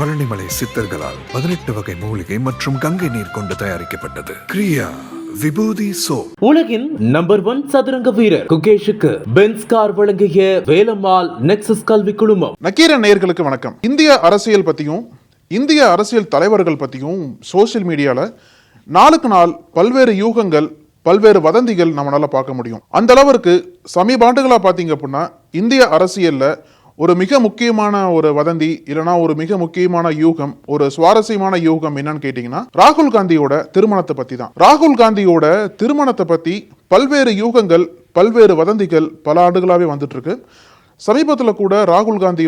பழனிமலை சித்தர்களால் 18 வகை மூலிகை மற்றும் கங்கை நீர் கொண்டு தயாரிக்கப்பட்டது. கிரியா விபூதி சோப். உலகின் நம்பர் 1 சதுரங்க வீரர் குகேஷுக்கு பென்ஸ் கார் வழங்கிய வேலம்மாள் நெக்சஸ் கல்வி குழுமம். நக்கீரன் நேயர்களுக்கு வணக்கம். இந்திய அரசியல் பத்தியும் இந்திய அரசியல் தலைவர்கள் பத்தியும் சோசியல் மீடியால நாளுக்கு நாள் பல்வேறு யூகங்கள், பல்வேறு வதந்திகள் நம்மளால பார்க்க முடியும். அந்த அளவிற்கு சமீப ஆண்டுகளா பாத்தீங்க அப்படின்னா இந்திய அரசியல்ல ஒரு மிக முக்கியமான ஒரு வதந்தி இல்லைனா ஒரு மிக முக்கியமான யூகம், ஒரு சுவாரஸ்யமான யூகம் என்னன்னு கேட்டீங்கன்னா ராகுல் காந்தியோட திருமணத்தை பத்தி தான். ராகுல் காந்தியோட திருமணத்தை பத்தி பல்வேறு யூகங்கள், பல்வேறு வதந்திகள் பல ஆண்டுகளாவே வந்துட்டு இருக்கு. சமீபத்தில் கூட ராகுல் காந்தி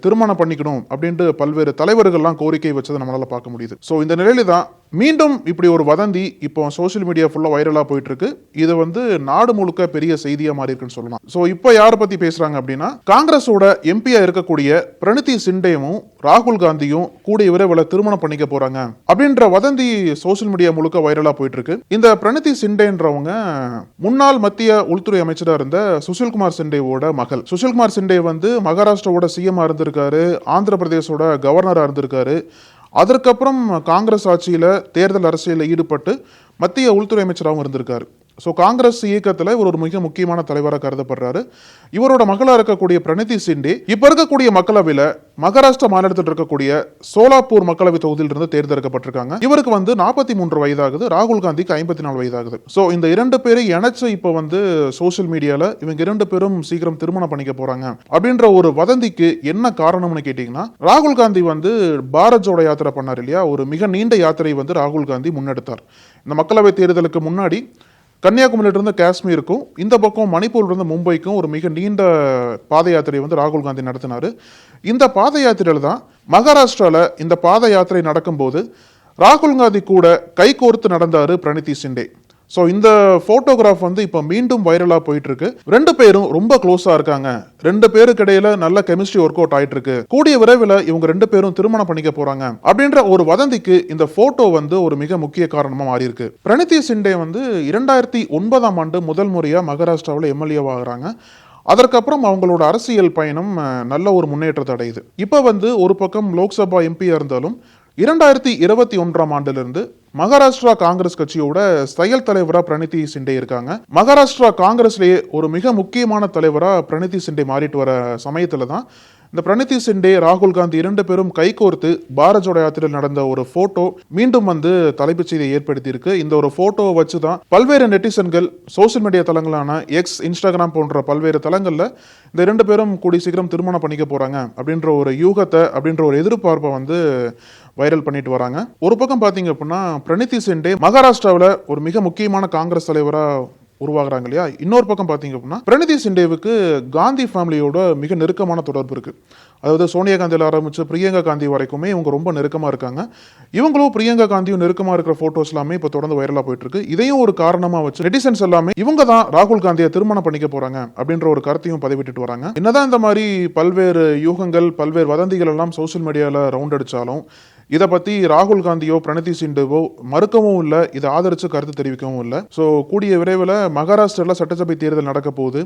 திருமணம் பண்ணிக்கணும் அப்படின்ட்டு பல்வேறு தலைவர்கள்லாம் கோரிக்கை வச்சதை நம்மளால பார்க்க முடியுது. ஸோ இந்த நிலையில தான் மீண்டும் இப்படி ஒரு வதந்தி இப்போ சோசியல் மீடியா ஃபுல்லாக வைரலாக போயிட்டு இருக்கு. இது நாடு முழுக்க பெரிய செய்தியாக மாறி இருக்குன்னு சொல்லலாம். ஸோ இப்போ யாரை பத்தி பேசுறாங்க அப்படின்னா, காங்கிரஸோட எம்பியா இருக்கக்கூடிய பிரணதி சிண்டேவும் ராகுல் காந்தியும் கூடிய விரைவில் திருமணம் பண்ணிக்க போறாங்க அப்படின்ற வதந்தி சோசியல் மீடியா முழுக்க வைரலாக போயிட்டு இருக்கு. இந்த பிரணதி சிண்டேன்றவங்க முன்னாள் மத்திய உள்துறை அமைச்சராக இருந்த சுஷில்குமார் சிண்டேவோட மகள். சுஷில்குமார் சிண்டே மகாராஷ்டிராவோட சிஎம் இருந்திருக்காரு, ஆந்திர பிரதேசோட கவர்னரா இருந்திருக்காரு. அதற்கப்புறம் காங்கிரஸ் ஆட்சியில தேர்தல் அரசியலில் ஈடுபட்டு மத்திய உள்துறை அமைச்சராகவும் இருந்திருக்காரு. ஸோ காங்கிரஸ் இயக்கத்தில் இவர் ஒரு மிக முக்கியமான தலைவராக கருதப்படுறாரு. இவரோட மகளா இருக்கக்கூடிய பிரணதி சிண்டே இப்ப இருக்கக்கூடிய மக்களவையில் மகாராஷ்டிரா மாநிலத்தில் இருக்கக்கூடிய சோலாப்பூர் மக்களவை தொகுதியிலிருந்து தேர்ந்தெடுக்கப்பட்டிருக்காங்க. இவருக்கு 43 வயதாகுது, ராகுல் காந்திக்கு 54 வயதாகுது. ஸோ இந்த இரண்டு பேரை இணைச்சு இப்போ சோசியல் மீடியால இவங்க இரண்டு பேரும் சீக்கிரம் திருமணம் பண்ணிக்க போறாங்க அப்படின்ற ஒரு வதந்திக்கு என்ன காரணம்னு கேட்டீங்கன்னா, ராகுல் காந்தி பாரத் ஜோடோ யாத்திரை பண்ணார் இல்லையா, ஒரு மிக நீண்ட யாத்திரை ராகுல் காந்தி முன்னெடுத்தார். இந்த மக்களவை தேர்தலுக்கு முன்னாடி கன்னியாகுமரியிலிருந்து காஷ்மீருக்கும் இந்த பக்கம் மணிப்பூர்லேருந்து மும்பைக்கும் ஒரு மிக நீண்ட பாத யாத்திரை ராகுல் காந்தி நடத்தினார். இந்த பாத யாத்திரையில் தான் மகாராஷ்டிராவில் இந்த பாத யாத்திரை நடக்கும்போது ராகுல் காந்தி கூட கை கோர்த்து நடந்தாரு பிரணதி சிண்டே. ஸோ இந்த போட்டோகிராஃப் இப்போ மீண்டும் வைரலாக போயிட்டு இருக்கு. ரெண்டு பேரும் ரொம்ப க்ளோஸா இருக்காங்க, ரெண்டு பேருக்கு இடையில நல்ல கெமிஸ்ட்ரி ஒர்க் அவுட் ஆயிட்டு இருக்கு, கூடிய விரைவில் இவங்க ரெண்டு பேரும் திருமணம் பண்ணிக்க போறாங்க அப்படின்ற ஒரு வதந்திக்கு இந்த போட்டோ ஒரு மிக முக்கிய காரணமா மாறி இருக்கு. பிரணதி சிண்டே 2009ஆம் ஆண்டு முதல் முறையா மகாராஷ்டிராவில் எம்எல்ஏ ஆகுறாங்க. அதற்கப்புறம் அவங்களோட அரசியல் பயணம் நல்ல ஒரு முன்னேற்றத்தை அடையுது. இப்ப ஒரு பக்கம் லோக்சபா எம்பியா இருந்தாலும் 2021ஆம் ஆண்டிலிருந்து மகாராஷ்டிரா காங்கிரஸ் கட்சியோட செயல் தலைவரா பிரணதி சிண்டே இருக்காங்க. மகாராஷ்டிரா காங்கிரஸ்லயே ஒரு மிக முக்கியமான தலைவரா பிரணதி சிண்டே மாறிட்டு வர சமயத்துல தான் இந்த பிரணதி சிண்டே ராகுல் காந்தி இரண்டு பேரும் கைகோர்த்து பாரத் ஜோடோ யாத்திரையில் நடந்த ஒரு போட்டோ மீண்டும் தலைப்புச் செய்தியை ஏற்படுத்தி இருக்கு. இந்த ஒரு போட்டோவை வச்சுதான் பல்வேறு நெட்டிசன்கள் சோசியல் மீடியா தளங்களான எக்ஸ், இன்ஸ்டாகிராம் போன்ற பல்வேறு தளங்கள்ல இந்த ரெண்டு பேரும் கூடி சீக்கிரம் திருமணம் பண்ணிக்க போறாங்க அப்படின்ற ஒரு யூகத்தை, அப்படின்ற ஒரு எதிர்பார்ப்பை வைரல் பண்ணிட்டு வராங்க. ஒரு பக்கம் பாத்தீங்க அப்படின்னா பிரணதி சிண்டே மகாராஷ்டிராவில் ஒரு மிக முக்கியமான காங்கிரஸ் தலைவரா உருவாகிறாங்க இல்லையா. இன்னொரு பக்கம் பாத்தீங்க அப்படின்னா பிரணதி சிண்டேவுக்கு காந்தி ஃபேமிலியோட மிக நெருக்கமான தொடர்பு இருக்கு. அதாவது சோனியா காந்தியில ஆரம்பிச்சு பிரியங்கா காந்தி வரைக்குமே இவங்க ரொம்ப நெருக்கமா இருக்காங்க. இவங்களும் பிரியங்கா காந்தியும் நெருக்கமா இருக்கிற போட்டோஸ் எல்லாமே இப்ப தொடர்ந்து வைரலா போயிட்டு இருக்கு. இதையும் ஒரு காரணமா வச்சு நெட்டிசன்ஸ் எல்லாமே இவங்க தான் ராகுல் காந்தியை திருமணம் பண்ணிக்க போறாங்க அப்படின்ற ஒரு கருத்தையும் பதிவிட்டு வராங்க. என்னதான் இந்த மாதிரி பல்வேறு யூகங்கள், பல்வேறு வதந்திகள் எல்லாம் சோசியல் மீடியால ரவுண்ட் அடிச்சாலும் இதை பத்தி ராகுல் காந்தியோ பிரணதி சிண்டேவோ மறுக்கவும் இல்லை, இதை ஆதரிச்சு கருத்து தெரிவிக்கவும் இல்லை. ஸோ கூடிய விரைவில் மகாராஷ்டிராவில் சட்டசபை தேர்தல் நடக்க போகுது.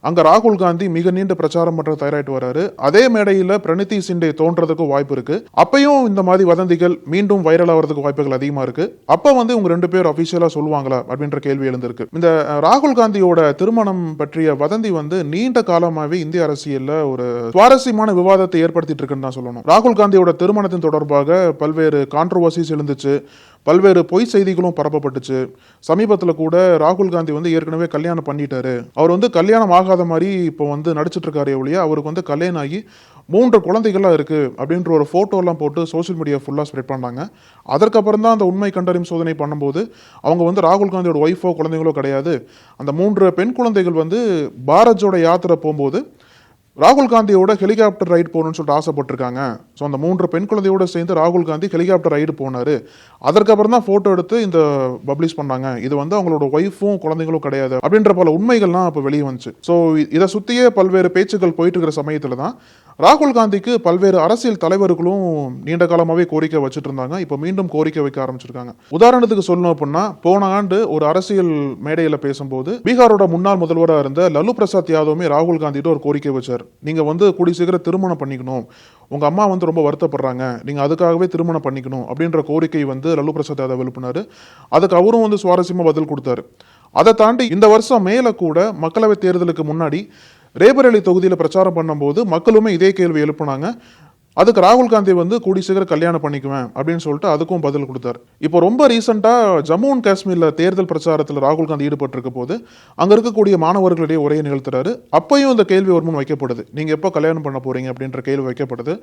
அங்க ராகுல் காந்தி மிக நீண்ட பிரச்சாரம் பண்ற தயாராயிட்டு வராரு. அதே மேடையில் பிரணதி சிண்டே தோன்றதுக்கும் வாய்ப்பு இருக்கு. அப்பயும் இந்த மாதிரி வதந்திகள் மீண்டும் வைரல் ஆகிறதுக்கு வாய்ப்புகள் அதிகமா இருக்கு. அப்ப உங்க ரெண்டு பேர் அபிஷியலா சொல்லுவாங்களா அப்படின்ற கேள்வி எழுந்திருக்கு. இந்த ராகுல் காந்தியோட திருமணம் பற்றிய வதந்தி நீண்ட காலமாவே இந்திய அரசியல்ல ஒரு சுவாரஸ்யமான விவாதத்தை ஏற்படுத்திட்டு இருக்குன்னு தான் சொல்லணும். ராகுல் காந்தியோட திருமணத்தின் தொடர்பாக பல்வேறு கான்ட்ரோவர்சிஸ் எழுந்துச்சு, பல்வேறு பொய் செய்திகளும் பரப்பப்பட்டுச்சு. சமீபத்தில் கூட ராகுல் காந்தி ஏற்கனவே கல்யாணம் பண்ணிட்டாரு, அவர் கல்யாணம் ஆகாத மாதிரி இப்போ நடிச்சிட்டு இருக்காரு ஒழிய அவருக்கு கல்யாணம் ஆகி 3 குழந்தைகள்லாம் இருக்கு அப்படின்ற ஒரு போட்டோலாம் போட்டு சோசியல் மீடியா ஃபுல்லாக ஸ்ப்ரெட் பண்ணாங்க. அதற்கப்புறம் தான் அந்த உண்மை கண்டறியும் சோதனை பண்ணும்போது அவங்க ராகுல் காந்தியோட ஒய்ஃபோ குழந்தைகளோ கிடையாது. அந்த 3 பெண் குழந்தைகள் பாரத் ஜோடோ யாத்திரை போகும்போது ராகுல் காந்தியோட ஹெலிகாப்டர் ரைடு போகணும்னு சொல்லிட்டு ஆசைப்பட்டிருக்காங்க. ஸோ அந்த 3 பெண் குழந்தையோட சேர்ந்து ராகுல் காந்தி ஹெலிகாப்டர் ரைடு போனாரு. அதற்கப்புறம் தான் போட்டோ எடுத்து இந்த பப்ளிஷ் பண்ணாங்க. இது அவங்களோட ஒய்ஃபும் குழந்தைகளும் கிடையாது அப்படின்ற பல உண்மைகள்லாம் இப்போ வெளியே வந்துச்சு. ஸோ இதை சுற்றியே பல்வேறு பேச்சுக்கள் போயிட்டு இருக்கிற சமயத்தில் தான் ராகுல் காந்திக்கு பல்வேறு அரசியல் தலைவர்களும் நீண்ட காலமாகவே கோரிக்கை வச்சுட்டு இருந்தாங்க. இப்போ மீண்டும் கோரிக்கை வைக்க ஆரம்பிச்சிருக்காங்க. உதாரணத்துக்கு சொல்லணும் அப்படின்னா, போன ஆண்டு ஒரு அரசியல் மேடையில் பேசும்போது பீகாரோட முன்னாள் முதல்வராக இருந்த லல்லு பிரசாத் யாதவுமே ராகுல் காந்திட்டு ஒரு கோரிக்கை வச்சார். நீங்க கூடி சீக்கிரம் திருமணம் பண்ணிக்கணும், உங்க அம்மா ரொம்ப வருத்தப்படுறாங்க, நீங்க அதுக்காகவே திருமணம் பண்ணிக்கணும் அப்படின்ற கோரிக்கை லல்லு பிரசாத் யாதவ் எழுப்பினாரு. அதுக்கு அவரும் சுவாரஸ்யமா பதில் கொடுத்தாரு. அதை தாண்டி இந்த வருஷம் மேல கூட மக்களவை தேர்தலுக்கு முன்னாடி ரேபரேலி தொகுதியில பிரச்சாரம் பண்ணும்போது மக்களுமே இதே கேள்வி எழுப்புனாங்க. அதுக்கு ராகுல் காந்தி கூடி சீக்கிரம் கல்யாணம் பண்ணிக்குவேன் அப்படின்னு சொல்லிட்டு அதுக்கும் பதில் கொடுத்தாரு. இப்போ ரொம்ப ரீசெண்டா ஜம்மு அண்ட் காஷ்மீர்ல தேர்தல் பிரச்சாரத்தில் ராகுல் காந்தி ஈடுபட்டிருக்க போது அங்க இருக்கக்கூடிய மாணவர்களிடையே உரையை நிகழ்த்துறாரு. அப்பையும் இந்த கேள்வி ஒரு முன் வைக்கப்படுது, நீங்க எப்போ கல்யாணம் பண்ண போறீங்க அப்படின்ற கேள்வி வைக்கப்படுது.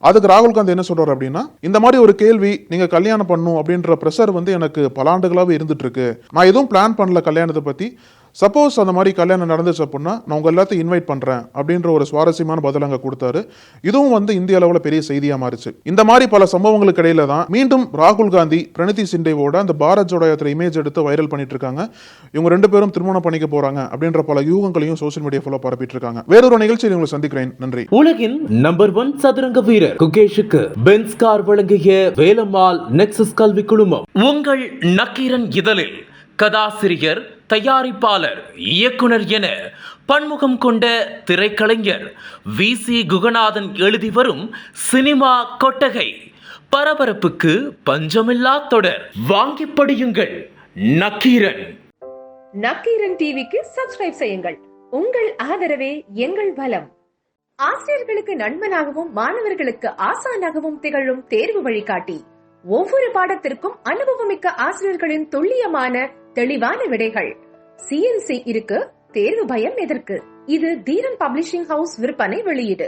அதுக்கு ராகுல் காந்தி என்ன சொல்றாரு அப்படின்னா, இந்த மாதிரி ஒரு கேள்வி நீங்க கல்யாணம் பண்ணும் அப்படின்ற ப்ரெஷர் எனக்கு பல ஆண்டுகளாவே இருந்துட்டு இருக்கு, நான் எதுவும் பிளான் பண்ணல கல்யாணத்தை பத்தி, சப்போஸ் அந்த மாதிரி கல்யாணம் நடந்துச்சு அப்படின்னா நான் உங்க எல்லாத்தையும் இன்வைட் பண்றேன் அப்படின்ற ஒரு சுவாரஸ்யமான பதில் அங்க கொடுத்தாரு. இதுவும் இந்திய அளவுல பெரிய செய்தியா மாறிச்சு. இந்த மாதிரி பல சம்பவங்களுக்கு இடையில தான் மீண்டும் ராகுல் காந்தி பிரணதி சிண்டேவோட அந்த பாரத் ஜோடோ யாத்திரை இமேஜ் எடுத்து வைரல் பண்ணிட்டு இருக்காங்க. இவங்க 2 பேரும் திருமணம் பண்ணிக்க போறாங்க அப்படின்ற பல யூகங்களையும் சோசியல் மீடியா ஃபுல்லா பரப்பிட்டு இருக்காங்க. வேறொரு நிகழ்ச்சியில் உங்களை சந்திக்கிறேன். நன்றி. உலகின் நம்பர் 1 சதுரங்க வீரர் குகேஷுக்கு பென்ஸ் கார் வழங்கிய வேலம்மாள் நெக்சஸ் கல்வி குழுமம். உங்கள் நக்கீரன் இதழில் கதாசிரியர், தயாரிப்பாளர், இயக்குனர் என பன்முகம் கொண்ட திரைக்கலைஞர் வி.சி. குகநாதன் எழுதி வரும் சினிமா கொட்டகை. பரபரப்புக்கு பஞ்சமில்லா தொடர். வாங்கி படியுங்கள். நக்கீரன். நக்கீரன் டிவிக்கு சப்ஸ்கிரைப் செய்யுங்கள். உங்கள் ஆதரவே எங்கள் பலம். ஆசிரியர்களுக்கு நண்பனாகவும் மாணவர்களுக்கு ஆசானாகவும் திகழும் தேர்வு வழிகாட்டி. ஒவ்வொரு பாடத்திற்கும் அனுபவமிக்க ஆசிரியர்களின் துல்லியமான தெளிவான விடைகள். CNC இருக்கு, தேர்வு பயம் எதற்கு? இது தீரன் பப்ளிஷிங் ஹவுஸ் விற்பனை வெளியீடு.